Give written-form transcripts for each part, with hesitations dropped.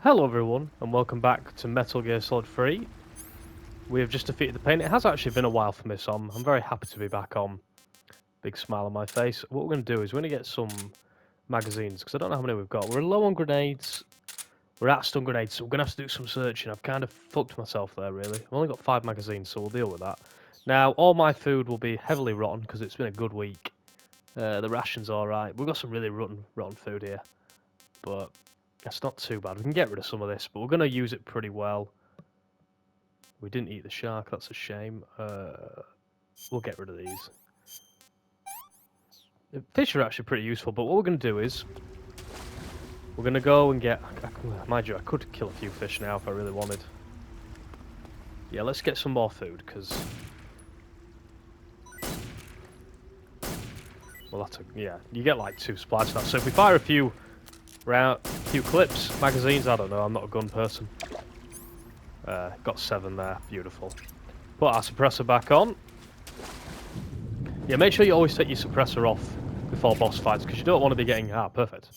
Hello everyone, and welcome back to Metal Gear Solid 3. We have just defeated the pain. It has actually been a while for me, so I'm very happy to be back on. Big smile on my face. What we're going to do is we're going to get some magazines, because I don't know how many we've got. We're low on grenades. We're at stun grenades, so we're going to have to do some searching. I've kind of fucked myself there, really. I've only got 5 magazines, so we'll deal with that. Now, all my food will be heavily rotten, because it's been a good week. The ration's alright. We've got some really rotten food here, but that's not too bad. We can get rid of some of this, but we're going to use it pretty well. We didn't eat the shark, that's a shame. We'll get rid of these. The fish are actually pretty useful, but what we're going to do is we're going to go and get... Mind you, I could kill a few fish now if I really wanted. Yeah, let's get some more food, because... Well, that's a... Yeah, you get like 2 supplies now. So if we fire a few clips, magazines, I don't know, I'm not a gun person. Got 7 there, beautiful. Put our suppressor back on. Yeah, make sure you always take your suppressor off before boss fights, because you don't want to be getting... Ah, perfect.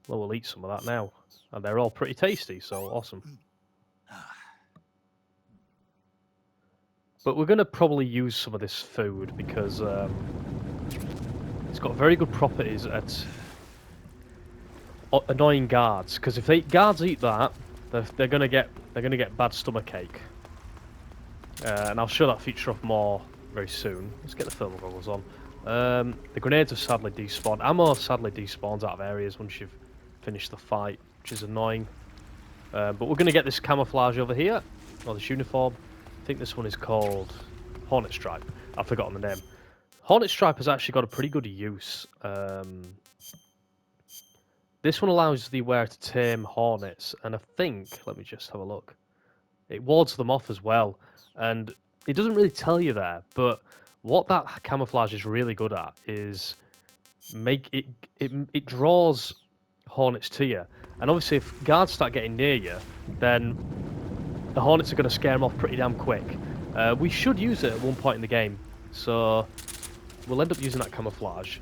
Well, we'll eat some of that now. And they're all pretty tasty, so awesome. But we're going to probably use some of this food, because it's got very good properties at annoying guards. Because if guards eat that, they're going to get bad stomachache. And I'll show that feature off more very soon. Let's get the thermal goggles on. The grenades have sadly despawned. Ammo sadly despawns out of areas once you've finished the fight, which is annoying. But we're going to get this camouflage over here, or this uniform. I think this one is called Hornet Stripe. I've forgotten the name. Hornet Stripe has actually got a pretty good use. This one allows the wearer to tame hornets, and I think, let me just have a look, it wards them off as well. And it doesn't really tell you there, but what that camouflage is really good at is it draws hornets to you. And obviously if guards start getting near you, then the hornets are going to scare them off pretty damn quick. We should use it at one point in the game, so we'll end up using that camouflage.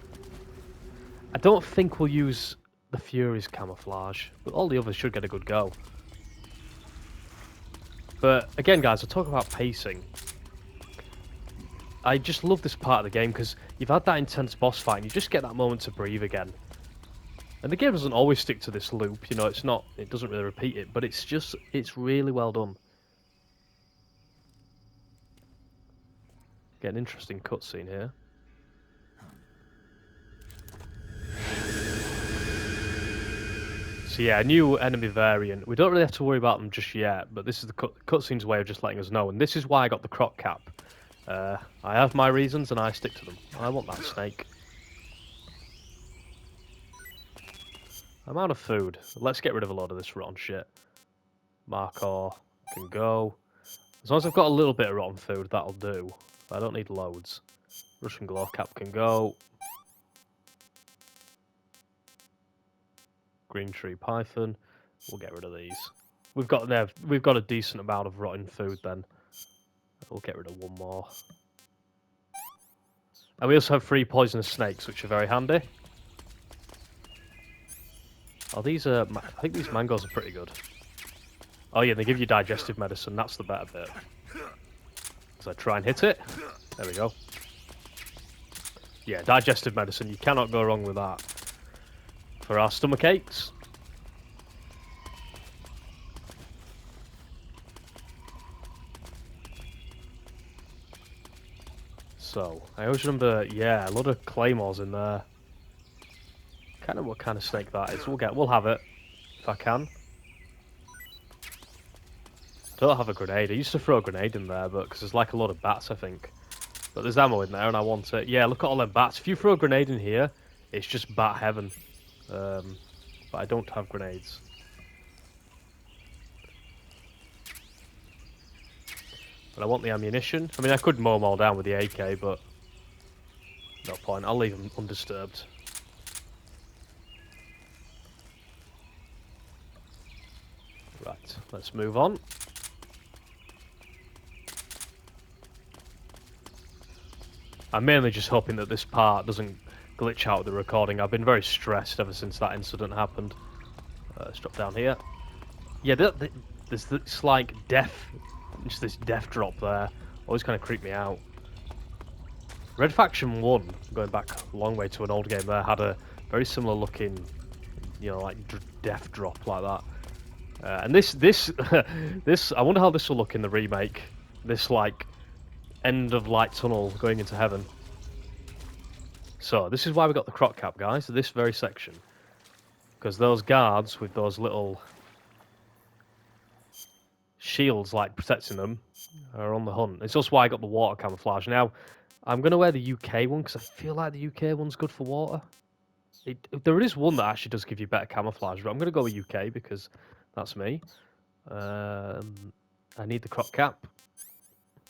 I don't think we'll use the Fury's camouflage, but all the others should get a good go. But again, guys, I'll talk about pacing. I just love this part of the game because you've had that intense boss fight and you just get that moment to breathe again. And the game doesn't always stick to this loop, you know, it doesn't really repeat it, but it's really well done. Get an interesting cutscene here. So yeah, a new enemy variant. We don't really have to worry about them just yet, but this is the cutscene's way of just letting us know, and this is why I got the croc cap. I have my reasons, and I stick to them. I want that snake. I'm out of food. Let's get rid of a lot of this rotten shit. Markor can go. As long as I've got a little bit of rotten food, that'll do. I don't need loads. Russian glow cap can go. Green tree python. We'll get rid of these. We've got a decent amount of rotten food then. We'll get rid of one more. And we also have 3 poisonous snakes, which are very handy. Oh, these are... I think these mangoes are pretty good. Oh yeah, they give you digestive medicine. That's the better bit. So I try and hit it. There we go. Yeah, digestive medicine. You cannot go wrong with that. For our stomach aches. So, I always remember, yeah, a lot of claymores in there. Kind of what kind of snake that is. We'll have it, if I can. Don't have a grenade. I used to throw a grenade in there, but because there's like a lot of bats, I think. But there's ammo in there, and I want it. Yeah, look at all them bats. If you throw a grenade in here, it's just bat heaven. But I don't have grenades. But I want the ammunition. I mean, I could mow them all down with the AK, but no point. I'll leave them undisturbed. Right, let's move on. I'm mainly just hoping that this part doesn't glitch out of the recording. I've been very stressed ever since that incident happened. Let's drop down here. Yeah, there's this like just this death drop there. Always kind of creeped me out. Red Faction 1, going back a long way to an old game there, had a very similar looking, like death drop like that. And this, this, I wonder how this will look in the remake. This like end of light tunnel going into heaven. So this is why we got the croc cap, guys. This very section, because those guards with those little shields like protecting them are on the hunt. It's also why I got the water camouflage. Now, I'm going to wear the UK one because I feel like the UK one's good for water. There is one that actually does give you better camouflage, but I'm going to go with UK because that's me. I need the crop cap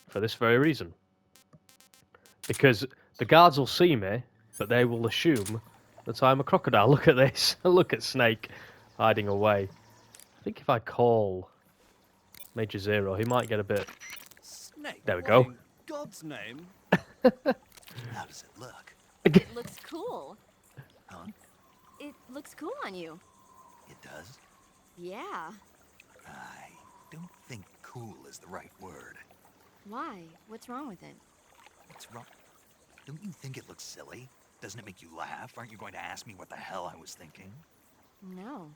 for this very reason. Because the guards will see me, but they will assume that I'm a crocodile. Look at this. Look at Snake hiding away. I think if I call Major Zero, he might get a bit... Snake, there we go. In God's name. How does it look? It looks cool. Huh? It looks cool on you. It does? Yeah. I don't think cool is the right word. Why? What's wrong with it? What's wrong? Don't you think it looks silly? Doesn't it make you laugh? Aren't you going to ask me what the hell I was thinking? No.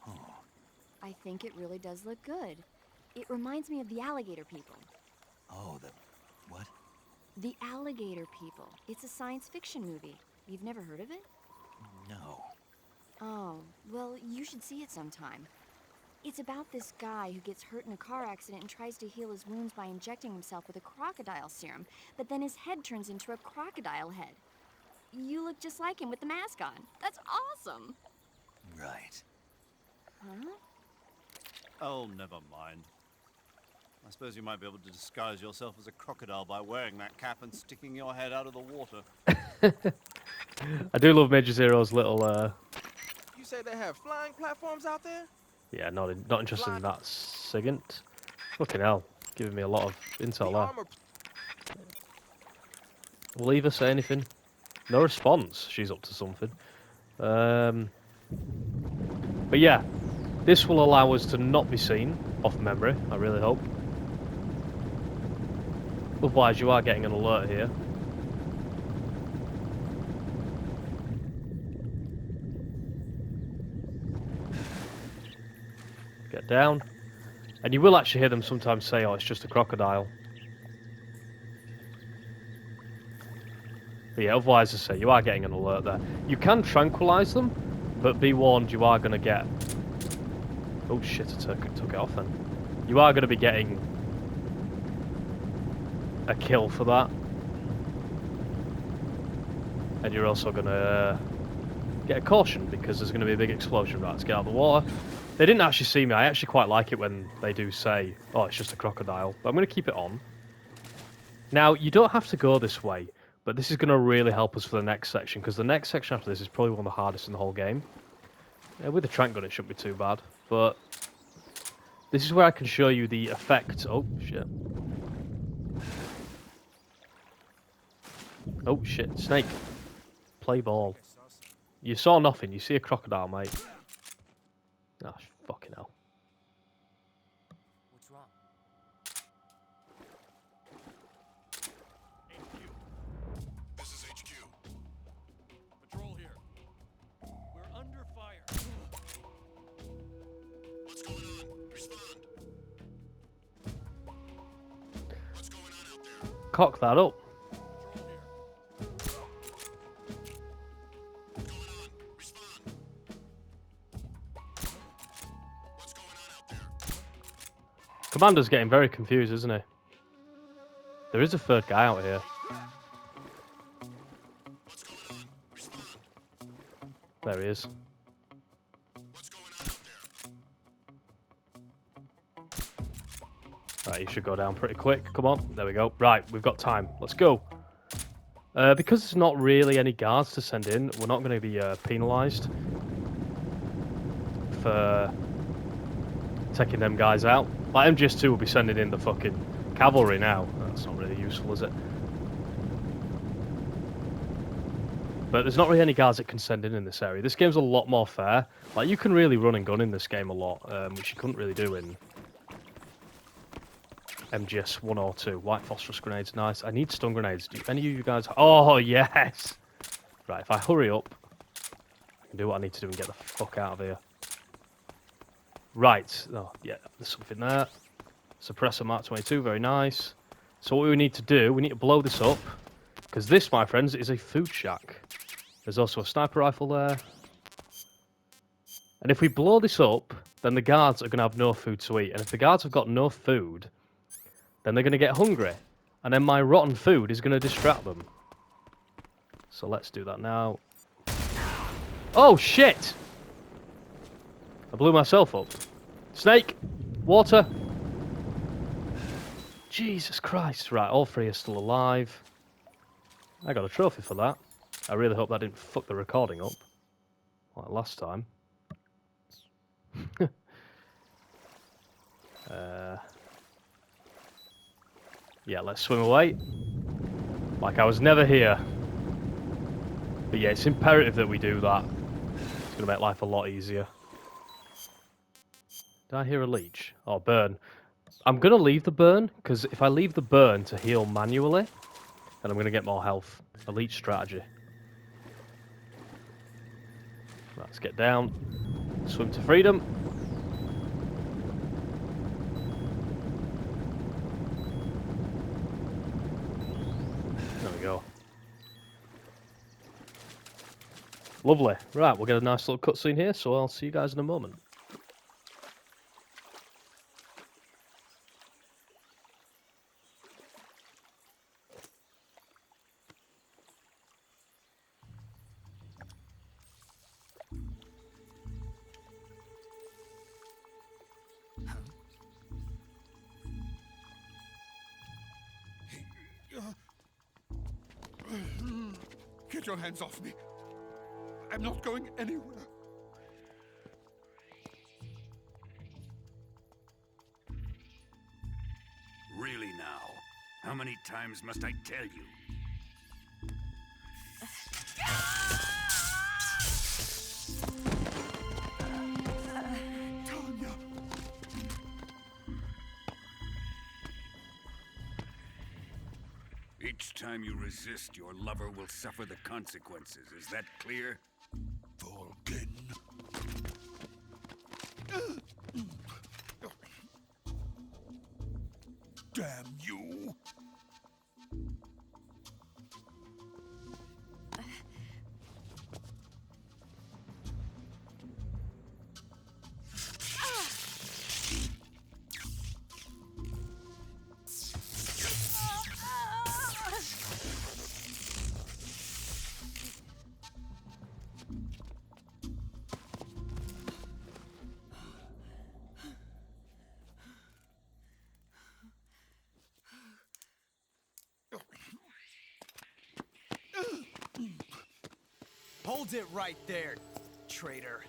Oh. I think it really does look good. It reminds me of the alligator people. Oh, the... what? The alligator people. It's a science fiction movie. You've never heard of it? No. Oh, well, you should see it sometime. It's about this guy who gets hurt in a car accident and tries to heal his wounds by injecting himself with a crocodile serum, but then his head turns into a crocodile head. You look just like him with the mask on. That's awesome! Right. Huh? Oh, never mind. I suppose you might be able to disguise yourself as a crocodile by wearing that cap and sticking your head out of the water. I do love Major Zero's little... You say they have flying platforms out there? Yeah, not interested in that SIGINT. Fucking hell, giving me a lot of intel there. Will Eva say anything? No response. She's up to something. But yeah, this will allow us to not be seen off memory, I really hope. Otherwise, you are getting an alert here. Get down. And you will actually hear them sometimes say, oh, it's just a crocodile. But yeah, otherwise, as I say, you are getting an alert there. You can tranquilize them, but be warned, you are going to get... Oh shit, I took it off then. You are going to be getting a kill for that. And you're also going to get a caution, because there's going to be a big explosion. Right, let's get out of the water. They didn't actually see me. I actually quite like it when they do say, oh, it's just a crocodile. But I'm going to keep it on. Now, you don't have to go this way, but this is going to really help us for the next section, because the next section after this is probably one of the hardest in the whole game. With the trank gun, it shouldn't be too bad, but this is where I can show you the effect. Oh, shit. Oh, shit. Snake. Play ball. You saw nothing. You see a crocodile, mate. Ah, fucking hell. What's wrong? HQ. This is HQ. Patrol here. We're under fire. What's going on? Respond. What's going on out there? Cock that up. Patrol here. What's going on? Respond. What's going on out there? Commander's getting very confused, isn't he? There is a third guy out here. What's going on? Respond. There he is. What's going on out there? Right, you should go down pretty quick. Come on. There we go. Right, we've got time. Let's go. Because there's not really any guards to send in, we're not going to be penalised for taking them guys out. Like MGS2 will be sending in the fucking cavalry now. That's not really useful, is it? But there's not really any guards that can send in this area. This game's a lot more fair. Like, you can really run and gun in this game a lot, which you couldn't really do in MGS 1 or 2. White phosphorus grenades, nice. I need stun grenades. Do any of you guys... Oh, yes! Right, if I hurry up, I can do what I need to do and get the fuck out of here. Right. Oh, yeah, there's something there. Suppressor Mark 22, very nice. So what we need to do, we need to blow this up. Because this, my friends, is a food shack. There's also a sniper rifle there. And if we blow this up, then the guards are going to have no food to eat. And if the guards have got no food, then they're going to get hungry. And then my rotten food is going to distract them. So let's do that now. Oh, shit! I blew myself up. Snake! Water! Jesus Christ. Right, all three are still alive. I got a trophy for that. I really hope that didn't fuck the recording up. Like last time. Yeah, let's swim away. Like I was never here. But yeah, it's imperative that we do that. It's going to make life a lot easier. Did I hear a leech? Oh, burn. I'm going to leave the burn, because if I leave the burn to heal manually, then I'm going to get more health. A leech strategy. Right, let's get down. Swim to freedom. There we go. Lovely. Right, we'll get a nice little cutscene here, so I'll see you guys in a moment. Get your hands off me. I'm not going anywhere. Really now? How many times must I tell you? Tanya! Each time you resist, your lover will suffer the consequences. Is that clear? Vulcan. Damn you! Hold it right there, traitor.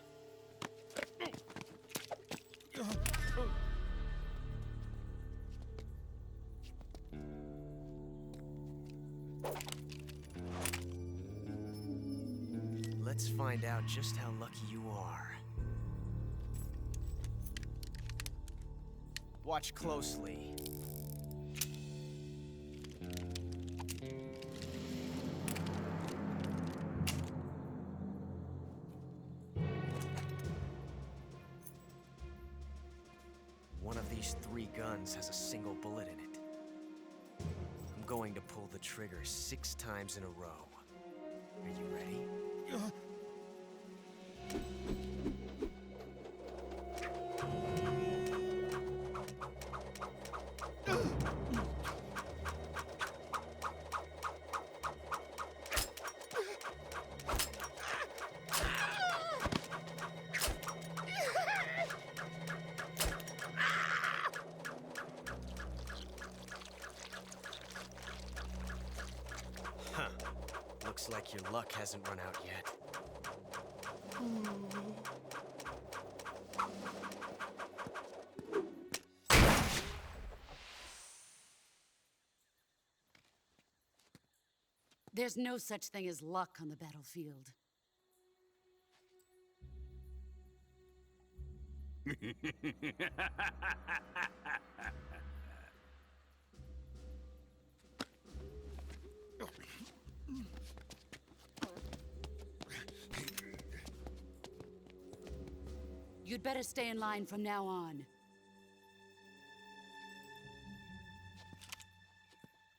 Let's find out just how lucky you are. Watch closely. One of these 3 guns has a single bullet in it. I'm going to pull the trigger 6 times in a row. Are you ready? Huh. Looks like your luck hasn't run out yet. There's no such thing as luck on the battlefield. You'd better stay in line from now on.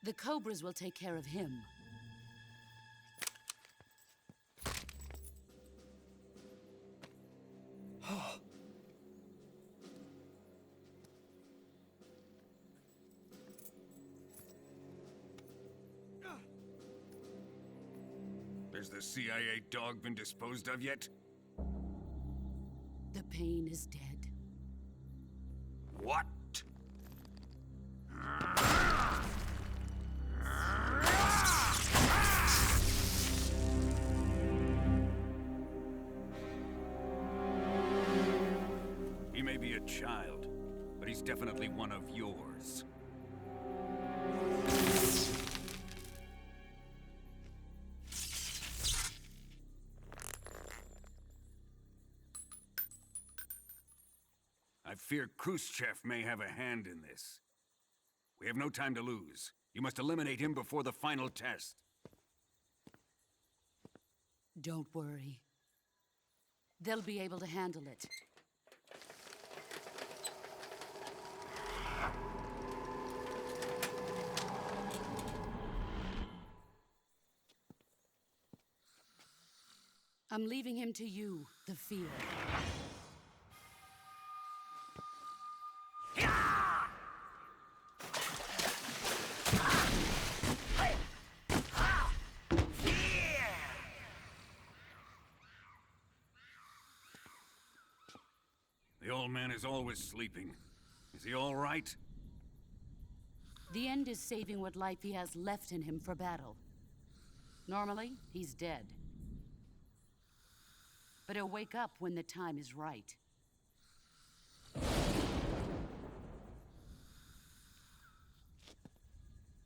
The Cobras will take care of him. Has the CIA dog been disposed of yet? The pain is dead. What? He may be a child, but he's definitely one of yours. I fear Khrushchev may have a hand in this. We have no time to lose. You must eliminate him before the final test. Don't worry. They'll be able to handle it. I'm leaving him to you, the fear. The old man is always sleeping. Is he all right? The end is saving what life he has left in him for battle. Normally, he's dead. But he'll wake up when the time is right.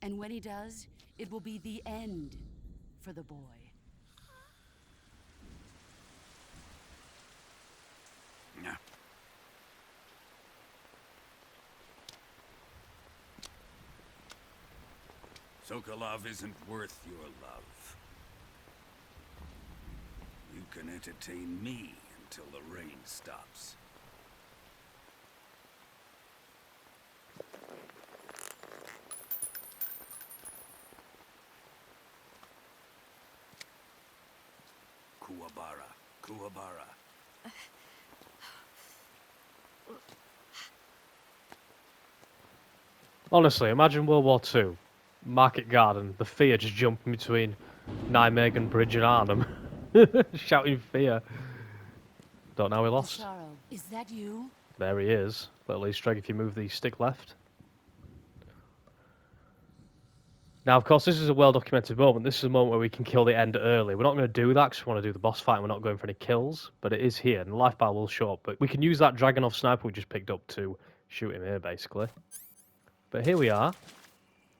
And when he does, it will be the end for the boy. Yeah. Sokolov isn't worth your love. You can entertain me until the rain stops. Kuwabara. Kuwabara. Honestly, imagine World War II. Market Garden, the fear just jumping between Nijmegen Bridge and Arnhem. Shouting fear. Don't know how we lost. Sorrow, is that you? There he is. But at least, Streg, if you move the stick left. Now, of course, this is a well-documented moment. This is a moment where we can kill the end early. We're not going to do that because we want to do the boss fight and we're not going for any kills. But it is here, and the life bar will show up. But we can use that Dragonov sniper we just picked up to shoot him here, basically. But here we are.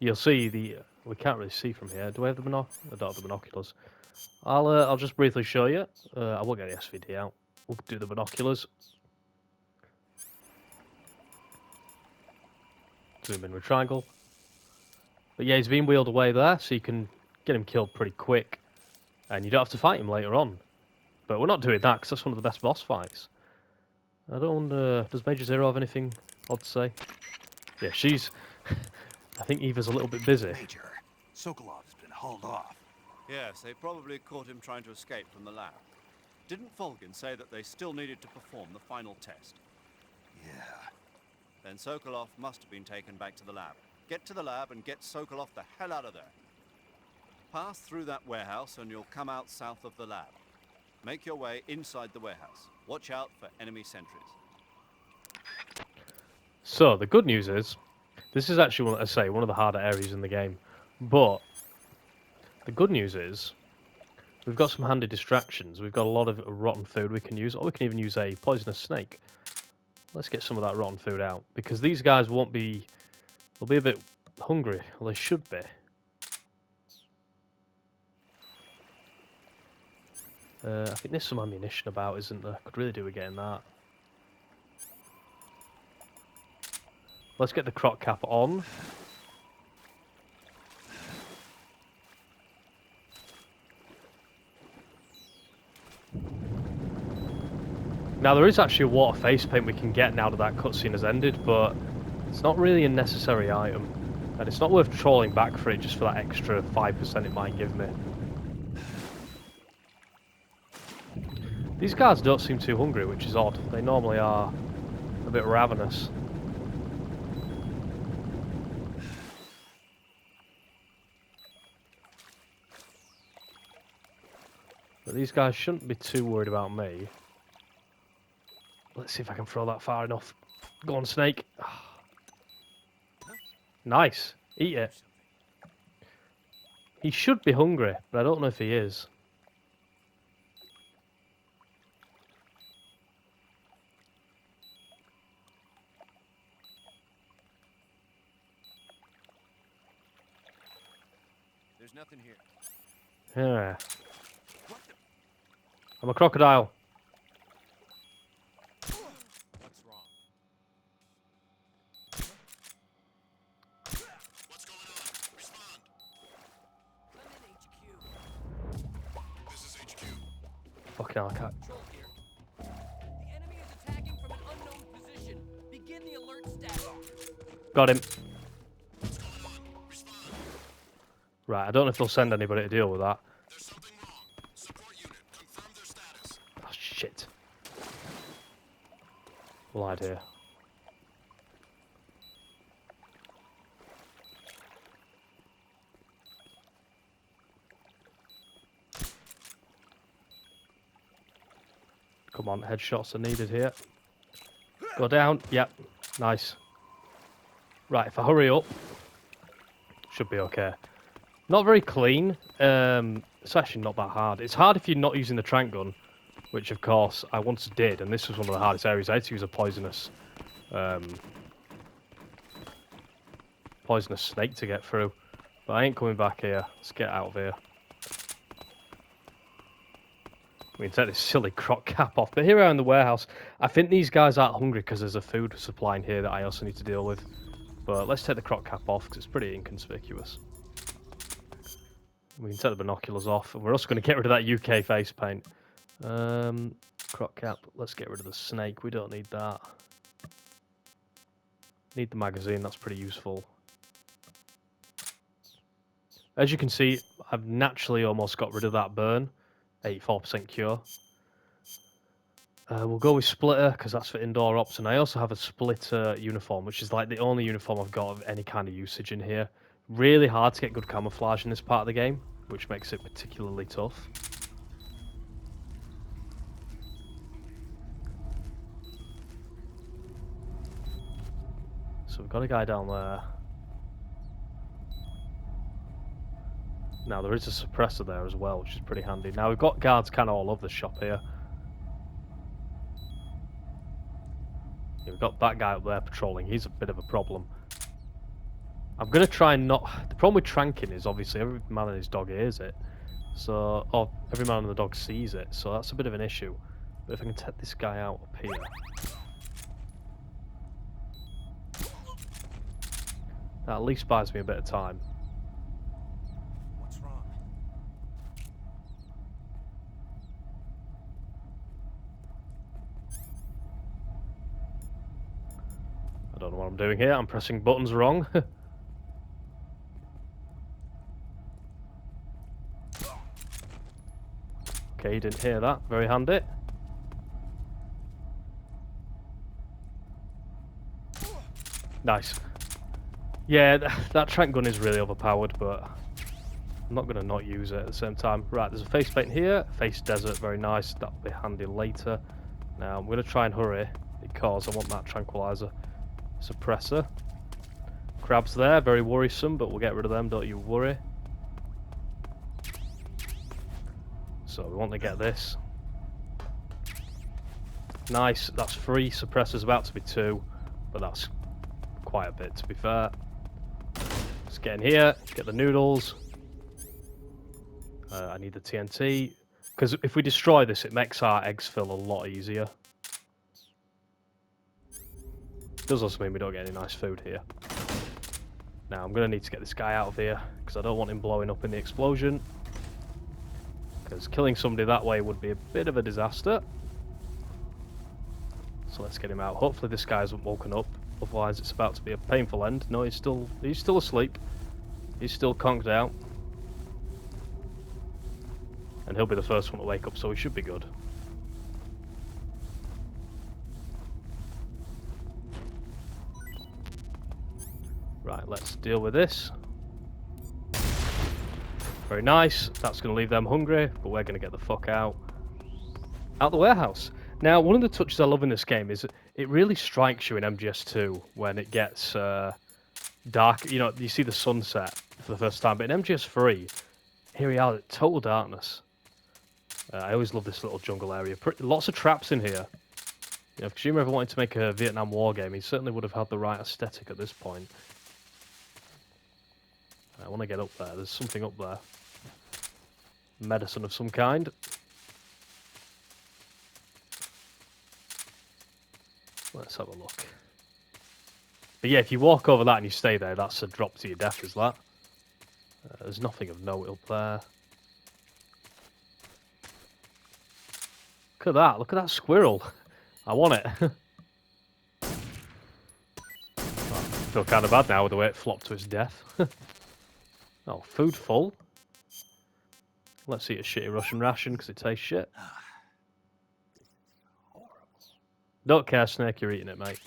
You'll see the... We can't really see from here. Do I have the binoculars? I don't have the binoculars. I'll just briefly show you. I won't get the SVD out. We'll do the binoculars. Zoom in with triangle. But yeah, he's been wheeled away there, so you can get him killed pretty quick. And you don't have to fight him later on. But we're not doing that, because that's one of the best boss fights. I don't wonder... Does Major Zero have anything odd to say? Yeah, she's... I think Eva's a little bit busy. Major, Sokolov's been hauled off. Yes, they probably caught him trying to escape from the lab. Didn't Volgin say that they still needed to perform the final test? Yeah. Then Sokolov must have been taken back to the lab. Get to the lab and get Sokolov the hell out of there. Pass through that warehouse and you'll come out south of the lab. Make your way inside the warehouse. Watch out for enemy sentries. So, the good news is, this is actually, I say, one of the harder areas in the game. But, the good news is, we've got some handy distractions. We've got a lot of rotten food we can use, or we can even use a poisonous snake. Let's get some of that rotten food out, because these guys won't be... They'll be a bit hungry, well they should be. I think there's some ammunition about, isn't there? Could really do with getting that. Let's get the croc cap on. Now there is actually a water face paint we can get now that that cutscene has ended, but it's not really a necessary item. And it's not worth trawling back for it just for that extra 5% it might give me. These guards don't seem too hungry, which is odd. They normally are a bit ravenous. But these guys shouldn't be too worried about me. Let's see if I can throw that far enough. Go on, snake. Nice. Eat it. He should be hungry, but I don't know if he is. There's nothing here. Yeah. I'm a crocodile. What's wrong? What's going on? Respond. I'm in HQ. This is HQ. Fucking hell, I can't. Control here. The enemy is attacking from an unknown position. Begin the alert status. Got him. What's going on? Respond. Right, I don't know if they'll send anybody to deal with that. There's something wrong. Support unit, confirm their status. Oh, shit. Lied here. Come on, headshots are needed here. Go down. Yep. Nice. Right, if I hurry up, should be okay. Not very clean. It's actually not that hard. It's hard if you're not using the trank gun, which of course I once did, and this was one of the hardest areas. I had to use a poisonous snake to get through. But I ain't coming back here. Let's get out of here. We can take this silly croc cap off. But here we are in the warehouse. I think these guys aren't hungry because there's a food supply in here that I also need to deal with. But let's take the croc cap off because it's pretty inconspicuous. We can take the binoculars off. And we're also going to get rid of that UK face paint. Croc cap. Let's get rid of the snake. We don't need that. Need the magazine. That's pretty useful. As you can see, I've naturally almost got rid of that burn. 84% cure. We'll go with splitter because that's for indoor ops, and I also have a splitter uniform, which is like the only uniform I've got of any kind of usage in here. Really hard to get good camouflage in this part of the game, which makes it particularly tough. So we've got a guy down there. Now there is a suppressor there as well, which is pretty handy. Now we've got guards kind of all over the shop here. Yeah, we've got that guy up there patrolling. He's a bit of a problem. I'm going to try and not... The problem with tranking is obviously every man and his dog hears it. So, or every man and the dog sees it. So that's a bit of an issue. But if I can take this guy out up here... That at least buys me a bit of time. What's wrong? I don't know what I'm doing here. I'm pressing buttons wrong. Okay, you didn't hear that. Very handy. Nice. Yeah, that trank gun is really overpowered, but I'm not going to not use it at the same time. Right, there's a face paint here. Face desert, very nice. That'll be handy later. Now, I'm going to try and hurry because I want that tranquilizer suppressor. Crabs there, very worrisome, but we'll get rid of them, don't you worry. So we want to get this. Nice, that's 3. Suppressor's about to be 2, but that's quite a bit to be fair. Let's get in here, get the noodles. I need the TNT. Because if we destroy this, it makes our exfil a lot easier. Does also mean we don't get any nice food here. Now, I'm going to need to get this guy out of here, because I don't want him blowing up in the explosion. Because killing somebody that way would be a bit of a disaster. So let's get him out. Hopefully this guy hasn't woken up. Otherwise it's about to be a painful end. No, he's still asleep. He's still conked out. And he'll be the first one to wake up, so he should be good. Right, let's deal with this. Very nice. That's going to leave them hungry, but we're going to get the fuck out the warehouse. Now, one of the touches I love in this game is it really strikes you in MGS2 when it gets dark. You know, you see the sunset for the first time, but in MGS3, here we are, total darkness. I always love this little jungle area. Lots of traps in here. You know, if Kojima ever wanted to make a Vietnam War game, he certainly would have had the right aesthetic at this point. I want to get up there. There's something up there. Medicine of some kind. Let's have a look. But yeah, if you walk over that and you stay there, that's a drop to your death, is that? There's nothing of note up there. Look at that. Look at that squirrel. I want it. I feel kind of bad now with the way it flopped to its death. Oh, food full. Let's eat a shitty Russian ration because it tastes shit. Don't care, Snake, you're eating it, mate.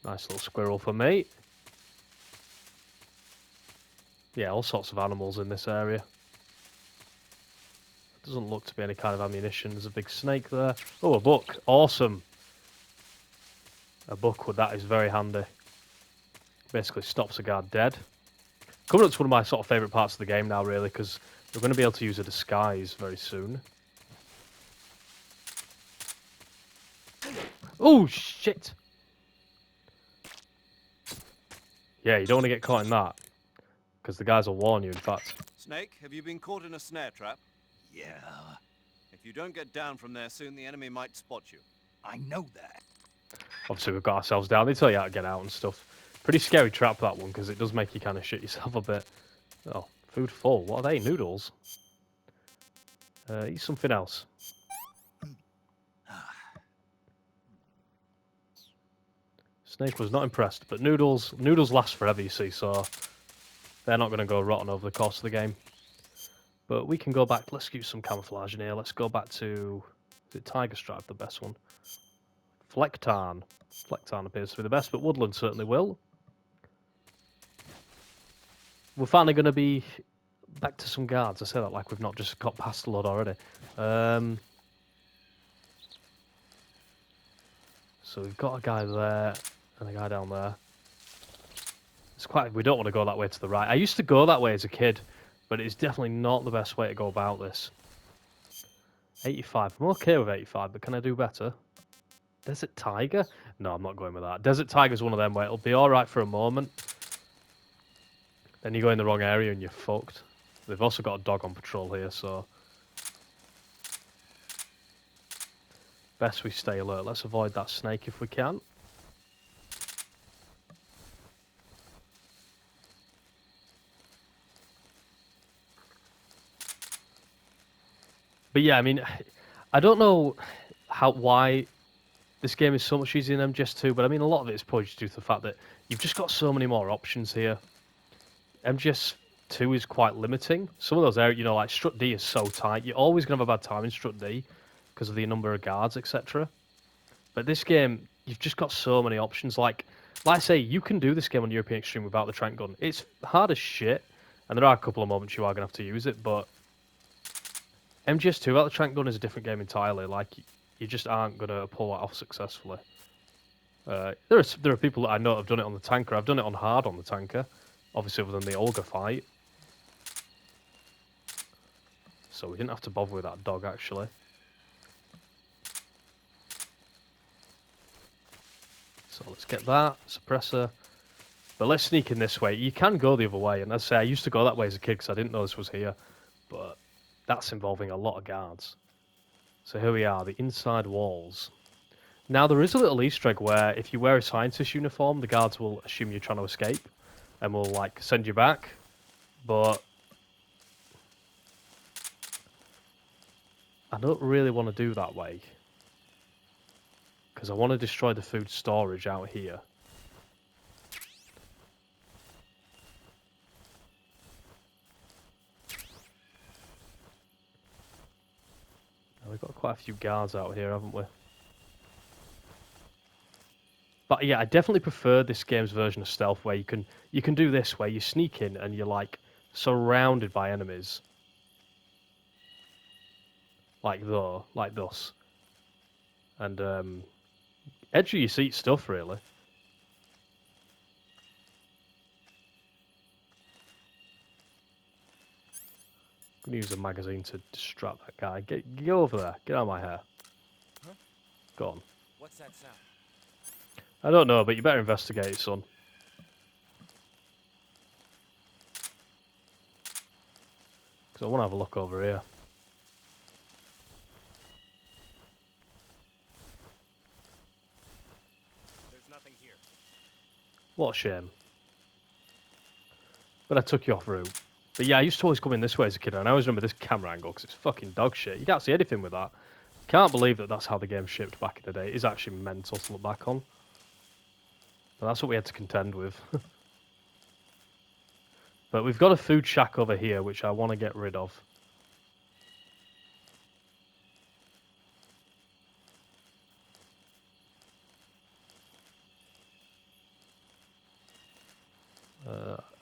Nice little squirrel for me. Yeah, all sorts of animals in this area. Doesn't look to be any kind of ammunition. There's a big snake there. Oh, a book. Awesome. A book with that is very handy. Basically stops a guard dead. Coming up to one of my sort of favourite parts of the game now, really, because we're going to be able to use a disguise very soon. Oh, shit! Yeah, you don't want to get caught in that. Because the guys will warn you, in fact. Snake, have you been caught in a snare trap? Yeah, If you don't get down from there soon, the enemy might spot you. I know that. Obviously, we've got ourselves down. They tell you how to get out and stuff. Pretty scary trap, that one, because it does make you kind of shit yourself a bit. Oh, food full. What are they? Noodles? Eat something else. Snake was not impressed, but noodles last forever, you see, so they're not going to go rotten over the course of the game. But we can go back. Let's use some camouflage in here. Let's go back to... Is it Tiger Stripe, the best one? Flecktarn. Flecktarn appears to be the best, but Woodland certainly will. We're finally going to be back to some guards. I say that like we've not just got past a lot already. So we've got a guy there and a guy down there. It's quite. We don't want to go that way to the right. I used to go that way as a kid, but it's definitely not the best way to go about this. 85. I'm okay with 85, but can I do better? Desert Tiger? No, I'm not going with that. Desert Tiger's one of them where it'll be alright for a moment. Then you go in the wrong area and you're fucked. They've also got a dog on patrol here, so... Best we stay alert. Let's avoid that snake if we can. But yeah, I mean, I don't know why this game is so much easier than MGS2, but I mean, a lot of it is probably due to the fact that you've just got so many more options here. MGS2 is quite limiting. Some of those areas, you know, like Strut D is so tight. You're always going to have a bad time in Strut D because of the number of guards, etc. But this game, you've just got so many options. Like I say, you can do this game on European Extreme without the Trank gun. It's hard as shit, and there are a couple of moments you are going to have to use it, but MGS2 without the Trank gun is a different game entirely. Like, you just aren't going to pull that off successfully. There are people that I know have done it on the tanker. I've done it on hard on the tanker, obviously other than the Olga fight. So we didn't have to bother with that dog, actually. So let's get that, suppressor. But let's sneak in this way. You can go the other way, and as I say, I used to go that way as a kid because I didn't know this was here. But That's involving a lot of guards. So here we are, the inside walls. Now there is a little Easter egg where if you wear a scientist uniform, the guards will assume you're trying to escape and will like send you back. But I don't really want to do that way. Because I want to destroy the food storage out here. We've got quite a few guards out here, haven't we? But yeah, I definitely prefer this game's version of stealth where you can do this where you sneak in and you're like surrounded by enemies. Like thus. And edge of your seat stuff really. I'm gonna use a magazine to distract that guy. Get over there. Get out of my hair. Huh? Go on. What's that sound? I don't know, but you better investigate, son. Because I want to have a look over here. There's nothing here. What a shame. But I took you off route. But yeah, I used to always come in this way as a kid, and I always remember this camera angle because it's fucking dog shit. You can't see anything with that. Can't believe that that's how the game shipped back in the day. It is actually mental to look back on. But that's what we had to contend with. But we've got a food shack over here, which I want to get rid of.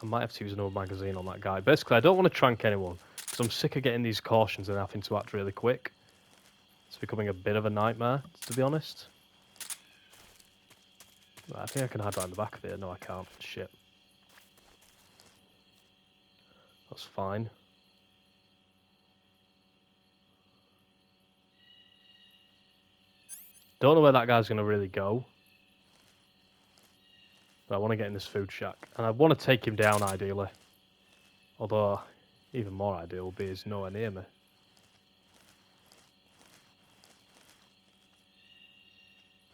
I might have to use another magazine on that guy. Basically, I don't want to trank anyone, because I'm sick of getting these cautions and having to act really quick. It's becoming a bit of a nightmare, to be honest. Right, I think I can hide around the back of here. No, I can't. Shit. That's fine. Don't know where that guy's going to really go. But I want to get in this food shack. And I want to take him down, ideally. Although, even more ideal would be he's nowhere near me.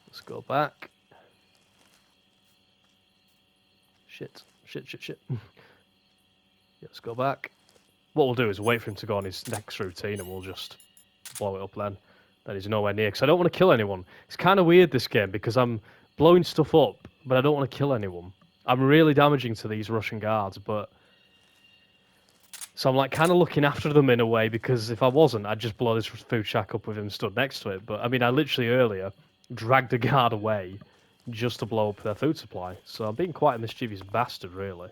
Let's go back. Shit. Shit. Yeah, let's go back. What we'll do is wait for him to go on his next routine and we'll just blow it up then. Then he's nowhere near, because I don't want to kill anyone. It's kind of weird, this game, because I'm blowing stuff up, but I don't want to kill anyone. I'm really damaging to these Russian guards, but... So I'm like kind of looking after them in a way, because if I wasn't, I'd just blow this food shack up with him stood next to it. But, I mean, I literally earlier dragged a guard away just to blow up their food supply. So I'm being quite a mischievous bastard, really.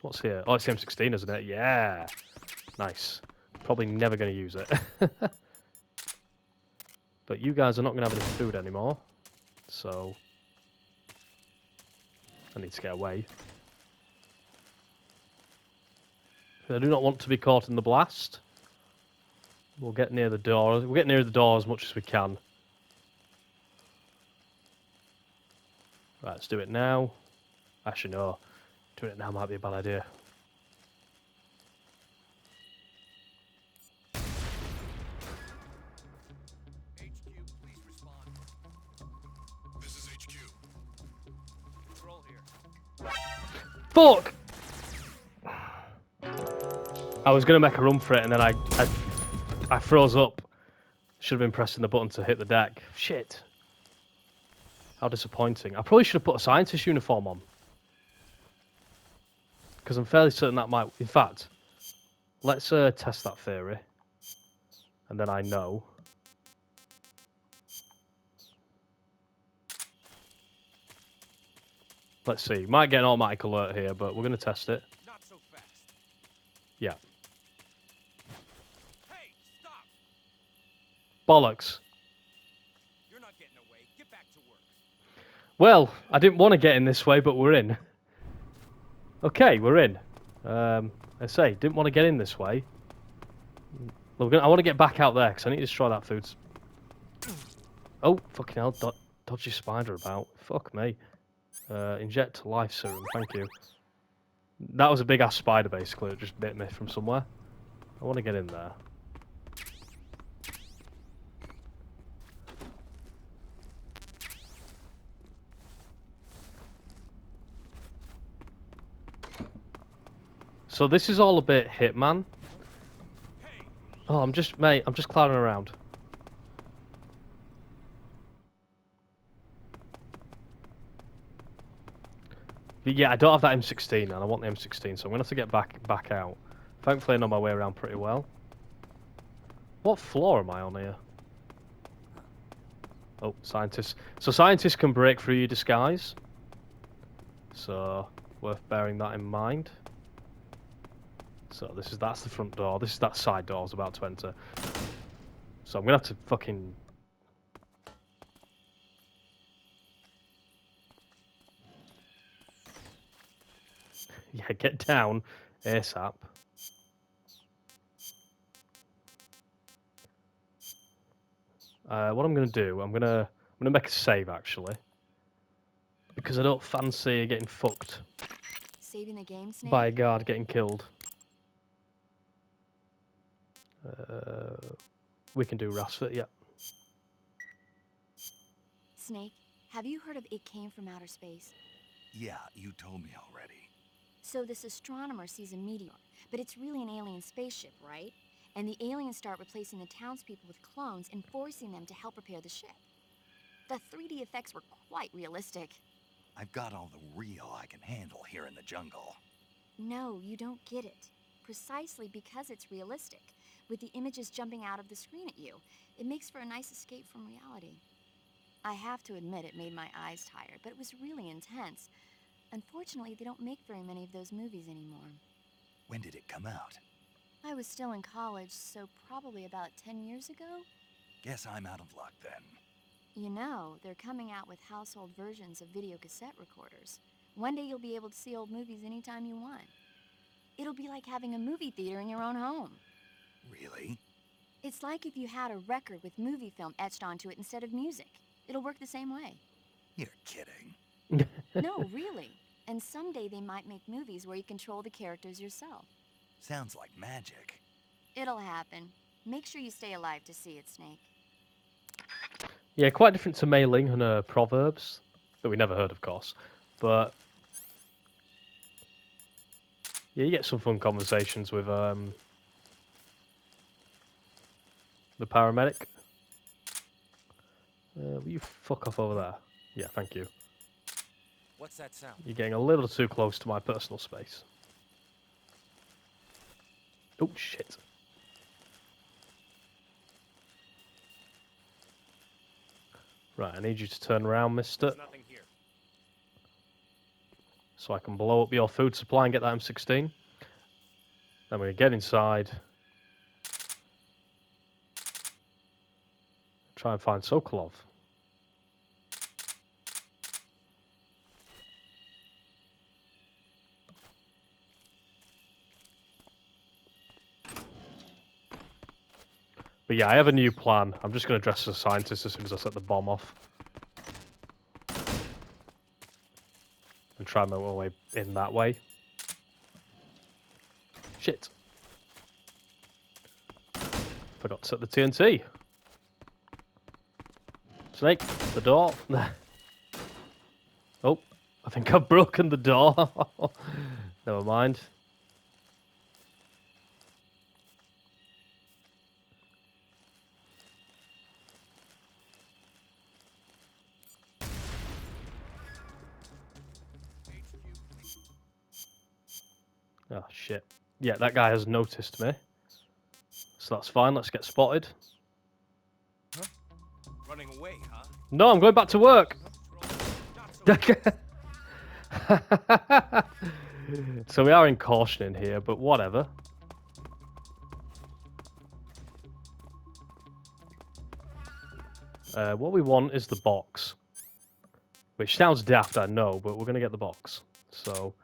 What's here? Oh, it's the M16, isn't it? Yeah! Nice. Probably never going to use it. But you guys are not going to have any food anymore. So... I need to get away. I do not want to be caught in the blast. We'll get near the door. We'll get near the door as much as we can. Right, let's do it now. Actually, no. Doing it now might be a bad idea. This is HQ. Control here. Fuck! I was going to make a run for it and then I froze up. Should have been pressing the button to hit the deck. Shit. How disappointing. I probably should have put a scientist uniform on. Because I'm fairly certain that might... In fact, let's test that theory. And then I know. Let's see. Might get an automatic alert here, but we're going to test it. Not so fast. Yeah. Hey, stop! Bollocks. You're not getting away. Get back to work. Well, I didn't want to get in this way, but we're in. Okay, we're in. I say, didn't want to get in this way. I want to get back out there, because I need to destroy that food. Oh, fucking hell. Dodgy spider about. Fuck me. Inject life serum, thank you. That was a big ass spider basically. It just bit me from somewhere. I want to get in there. So this is all a bit Hitman. Oh, I'm just clowning around. But yeah, I don't have that M16 and I want the M16, so I'm gonna have to get back out. Thankfully I know my way around pretty well. What floor am I on here? Oh, scientists. So scientists can break through your disguise. So, worth bearing that in mind. So that's the front door. This is that side door I was about to enter. So I'm gonna have to fucking... Yeah, get down ASAP. What I'm gonna do, I'm gonna make a save actually. Because I don't fancy getting fucked Saving the game, Snake? by a guard getting killed. We can do Rasford, yeah. Snake, have you heard of It Came from Outer Space? Yeah, you told me already. So this astronomer sees a meteor, but it's really an alien spaceship, right? And the aliens start replacing the townspeople with clones and forcing them to help repair the ship. The 3D effects were quite realistic. I've got all the real I can handle here in the jungle. No, you don't get it. Precisely because it's realistic, with the images jumping out of the screen at you, it makes for a nice escape from reality. I have to admit it made my eyes tired, but it was really intense. Unfortunately, they don't make very many of those movies anymore. When did it come out? I was still in college, so probably about 10 years ago? Guess I'm out of luck then. You know, they're coming out with household versions of video cassette recorders. One day you'll be able to see old movies anytime you want. It'll be like having a movie theater in your own home. Really? It's like if you had a record with movie film etched onto it instead of music. It'll work the same way. You're kidding. No, really. And someday they might make movies where you control the characters yourself. Sounds like magic. It'll happen. Make sure you stay alive to see it, Snake. Yeah, quite different to mailing and Proverbs, that we never heard, of course. But yeah, you get some fun conversations with the paramedic. Will you fuck off over there? Yeah, thank you. What's that sound? You're getting a little too close to my personal space. Oh, shit. Right, I need you to turn around, mister. There's nothing here. So I can blow up your food supply and get that M16. Then we're going to get inside. Try and find Sokolov. But yeah, I have a new plan. I'm just going to dress as a scientist as soon as I set the bomb off. And try and make my way in that way. Shit. Forgot to set the TNT. Snake, the door. Oh, I think I've broken the door. Never mind. Oh, shit. Yeah, that guy has noticed me. So that's fine, let's get spotted. Huh? Running away, huh? No, I'm going back to work! So we are in caution in here, but whatever. What we want is the box. Which sounds daft, I know, but we're going to get the box. So,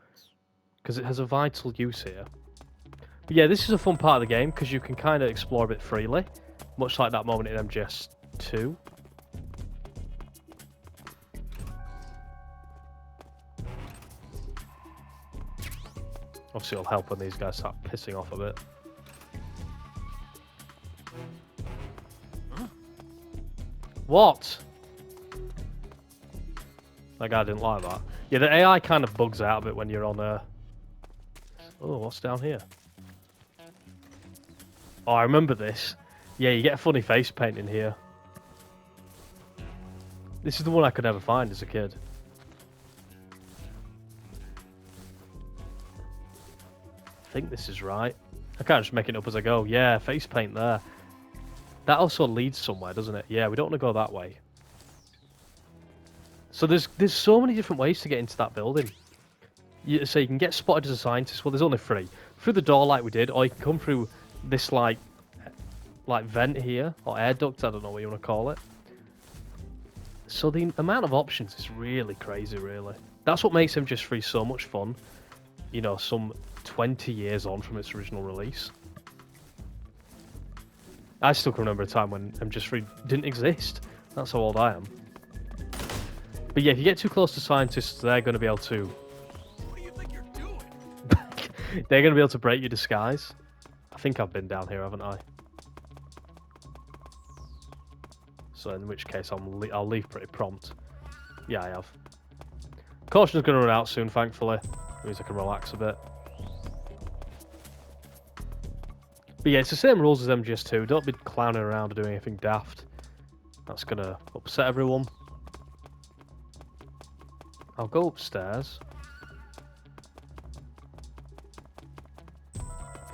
because it has a vital use here. But yeah, this is a fun part of the game, because you can kind of explore a bit freely. Much like that moment in MGS 2. Obviously, it'll help when these guys start pissing off a bit. What? That guy didn't like that. Yeah, the AI kind of bugs out a bit when you're on a... Oh, what's down here? Oh, I remember this. Yeah, you get a funny face paint in here. This is the one I could never find as a kid. I think this is right. I can't just make it up as I go. Yeah, face paint there. That also leads somewhere, doesn't it? Yeah, we don't want to go that way. So there's so many different ways to get into that building. So you can get spotted as a scientist. Well, there's only three. Through the door like we did, or you can come through this like vent here, or air duct, I don't know what you want to call it. So the amount of options is really crazy, really. That's what makes MGS3 so much fun. You know, some 20 years on from its original release. I still can remember a time when MGS3 didn't exist. That's how old I am. But yeah, if you get too close to scientists, they're going to be able to... What do you think you're doing? They're going to be able to break your disguise. I think I've been down here, haven't I? So in which case I'll leave pretty prompt. Yeah, I have. Caution's going to run out soon, thankfully. That means I can relax a bit. But yeah, it's the same rules as MGS2. Don't be clowning around or doing anything daft. That's going to upset everyone. I'll go upstairs.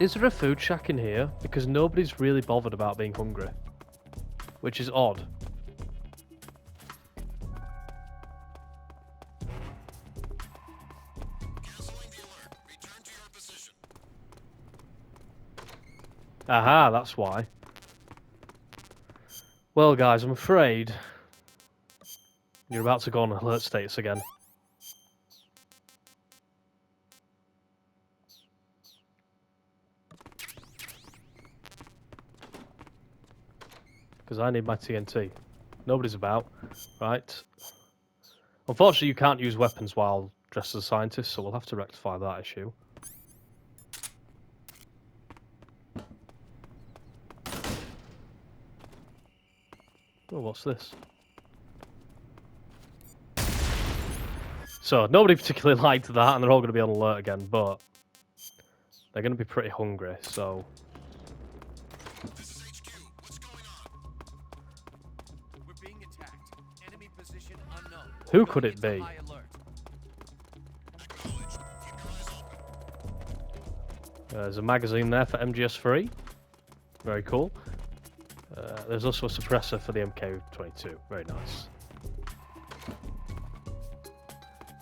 Is there a food shack in here? Because nobody's really bothered about being hungry. Which is odd. Aha, that's why. Well, guys, I'm afraid you're about to go on alert status again. Because I need my TNT. Nobody's about, right? Unfortunately, you can't use weapons while dressed as a scientist, so we'll have to rectify that issue. Oh, what's this? So, nobody particularly liked that, and they're all going to be on alert again, but they're going to be pretty hungry, so... This is HQ. What's going on? We're being attacked. Enemy position unknown. Who could it be? High alert. Acknowledged. Keep your eyes open. There's a magazine there for MGS3. Very cool. There's also a suppressor for the MK22. Very nice.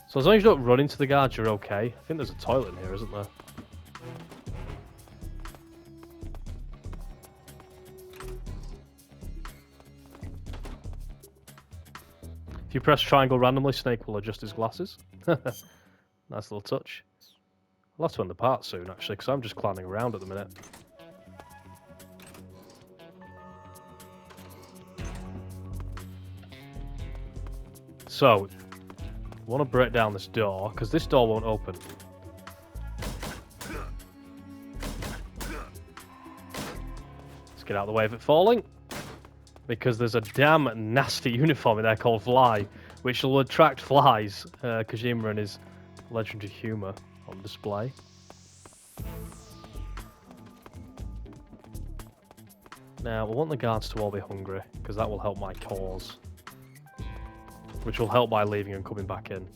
So as long as you don't run into the guards, you're okay. I think there's a toilet in here, isn't there? If you press triangle randomly, Snake will adjust his glasses. Nice little touch. I'll have to end the part soon, actually, because I'm just clowning around at the minute. So, I want to break down this door, because this door won't open. Let's get out of the way of it falling. Because there's a damn nasty uniform in there called Fly, which will attract flies. Kojima and his legendary humour on display. Now, we want the guards to all be hungry, because that will help my cause. Which will help by leaving and coming back in.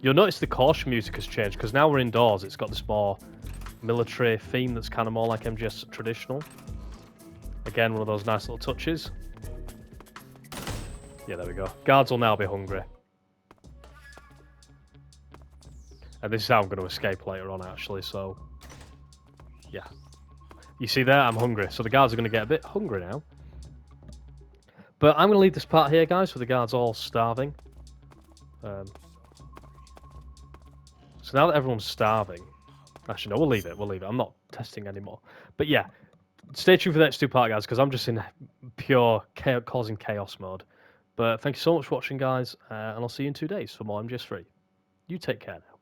You'll notice the caution music has changed, because now we're indoors, it's got this more military theme that's kind of more like MGS traditional. Again, one of those nice little touches. Yeah, there we go. Guards will now be hungry. And this is how I'm going to escape later on, actually, so... Yeah. You see there, I'm hungry, so the guards are going to get a bit hungry now. But I'm going to leave this part here, guys, with the guards all starving. So now that everyone's starving... Actually, no, we'll leave it. We'll leave it. I'm not testing anymore. But yeah, stay tuned for the next two part, guys, because I'm just in pure causing chaos mode. But thank you so much for watching, guys, and I'll see you in 2 days for more MGS3. You take care now.